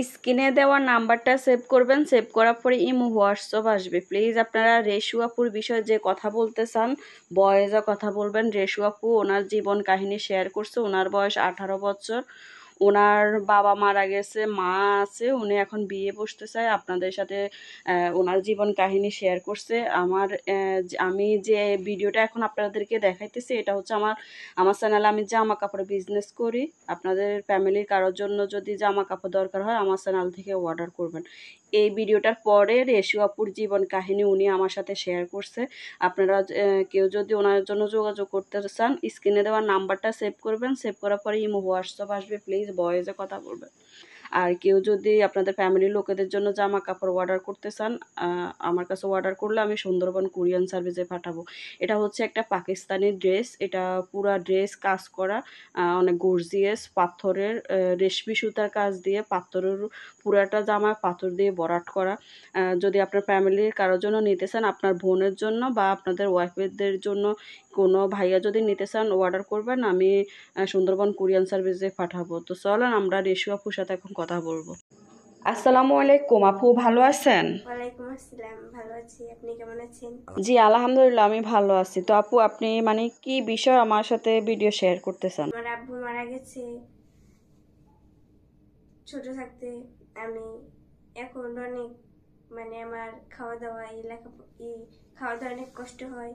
স্ক্রিনে দেওয়া নাম্বারটা সেভ করবেন, সেভ করার পরে ইমো হোয়াটসঅ্যাপ আসবে। প্লিজ আপনারা রেশু আপুর বিষয়ে যে কথা বলতে চান বয়েজে কথা বলবেন। রেশু আপু ওনার জীবন কাহিনী শেয়ার করছে। ওনার বয়স 18 বছর। ওনার বাবা মারা গেছে, মা আছে, উনি এখন বিয়ে বসতে চায়। আপনাদের সাথে ওনার জীবন কাহিনী শেয়ার করছে। আমি যে ভিডিওটা এখন আপনাদেরকে দেখাইতেছি এটা হচ্ছে আমার চ্যানেলে আমি জামা কাপড়ের বিজনেস করি। আপনাদের ফ্যামিলির কারোর জন্য যদি জামা কাপড় দরকার হয় আমার চ্যানেল থেকে অর্ডার করবেন। এই ভিডিওটার পরে রেশু আপুর জীবন কাহিনী উনি আমার সাথে শেয়ার করছে। আপনারা কেউ যদি ওনার জন্য যোগাযোগ করতে চান স্ক্রিনে দেওয়া নাম্বারটা সেভ করবেন, সেভ করার পরে ইমো হোয়াটসঅ্যাপ আসবে। প্লিজ ভয়েসে কথা বলবেন। আর কেউ যদি আপনাদের ফ্যামিলির লোকেদের জন্য জামা কাপড় অর্ডার করতে চান আমার কাছে অর্ডার করলে আমি সুন্দরবন কুরিয়ান সার্ভিসে পাঠাবো। এটা হচ্ছে একটা পাকিস্তানি ড্রেস। এটা পুরা ড্রেস কাজ করা, অনেক গর্জিয়াস, পাথরের রেশমি সুতার কাজ দিয়ে পাথরের পুরাটা জামা পাথর দিয়ে ভরাট করা। যদি আপনার ফ্যামিলির কারোর জন্য নিতে চান, আপনার বোনের জন্য বা আপনাদের ওয়াইফদের জন্য কোনো ভাইয়া যদি নিতে চান অর্ডার করবেন, আমি সুন্দরবন কুরিয়ান সার্ভিসে পাঠাবো। তো চলেন আমরা রেশু আপুর সাথে এখন কথা বলবো। আসসালামু আলাইকুম আপু, ভালো আছেন? ওয়ালাইকুম আসসালাম, ভালো আছি। আপনি কেমন আছেন? জি আলহামদুলিল্লাহ আমি ভালো আছি। তো আপু আপনি মানে কি বিষয় আমার সাথে ভিডিও শেয়ার করতে চান? আমার আব্বু মারা গেছে ছোট থাকতে। আমি এখন অনেক আমার খাওয়া দাওয়া খাওয়া দাওয়া অনেক কষ্ট হয়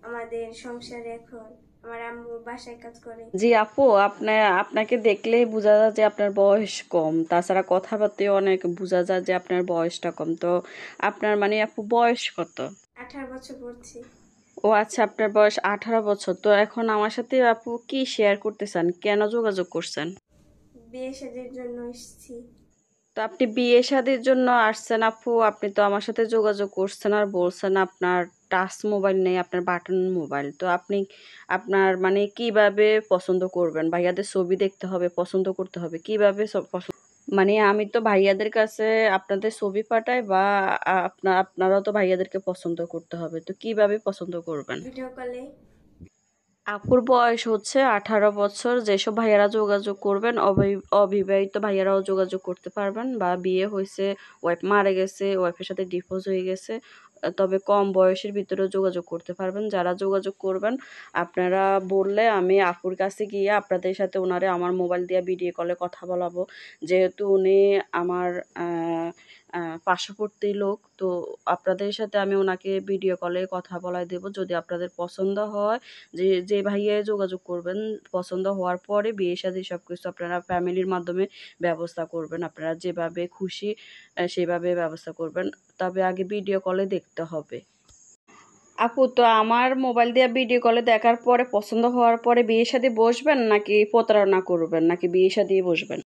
আমাদের সংসারে। এখন আমার আম্মু বাসায় কাজ করে। জি আপু, আপনাকে দেখলেই বোঝা যায় যে আপনার বয়স কম। তাছাড়া কথাবার্তায় অনেক বোঝা যায় যে আপনার বয়সটা কম। তো আপনার মানে আপু বয়স কত? 18 বছর পড়ছি। ও আচ্ছা, আপনার বয়স 18 বছর। তো এখন আমার সাথে আপু কি শেয়ার করতে চান, কেন যোগাযোগ করছেন? বিয়ে শাদীর জন্য এসেছি। তো আপনি বিয়ে শাদীর জন্য আসছেন আপু, আপনি তো আমার সাথে যোগাযোগ করছেন আর বলছেন আপনার টাচ মোবাইল নেই, আপনার বাটন মোবাইল। তো আপনি আপনার মানে কিভাবে পছন্দ করবেন? ভাইয়াদের ছবি দেখতে হবে, পছন্দ করতে হবে, কিভাবে সব পছন্দ মানে আমি তো ভাইয়াদের কাছে আপনাদের ছবি পাঠাই বা আপনারাও তো ভাইয়াদেরকে পছন্দ করতে হবে। তো কিভাবে পছন্দ করবেন? ভিডিও কলে। আপুর বয়স হচ্ছে 18 বছর। যেসব ভাইয়ারা যোগাযোগ করবেন, অবিবাহিত ভাইয়ারাও যোগাযোগ করতে পারবেন, বা বিয়ে হয়েছে, ওয়াইফ মারা গেছে, ওয়াইফের সাথে ডিভোর্স হয়ে গেছে, তবে কম বয়সের ভিতরেও যোগাযোগ করতে পারবেন। যারা যোগাযোগ করবেন আপনারা বললে আমি আপুর কাছে গিয়ে আপনাদের সাথে ওনারে আমার মোবাইল দিয়ে ভিডিও কলে কথা বলাবো। যেহেতু উনি আমার পার্শ্ববর্তী লোক, তো আপনাদের সাথে আমি ওনাকে ভিডিও কলে কথা বলায় দেব। যদি আপনাদের পছন্দ হয়, যে ভাইয়া যোগাযোগ করবেন, পছন্দ হওয়ার পরে বিয়ে শাদী সবকিছু আপনারা ফ্যামিলির মাধ্যমে ব্যবস্থা করবেন। আপনারা যেভাবে খুশি সেভাবে ব্যবস্থা করবেন। তবে আগে ভিডিও কলে দেখতে হবে। আপু তো আমার মোবাইল দিয়ে ভিডিও কলে দেখার পরে পছন্দ হওয়ার পরে বিয়ে শাদী বসবেন নাকি প্রতারণা করবেন নাকি বিয়ে শাদী বসবেন?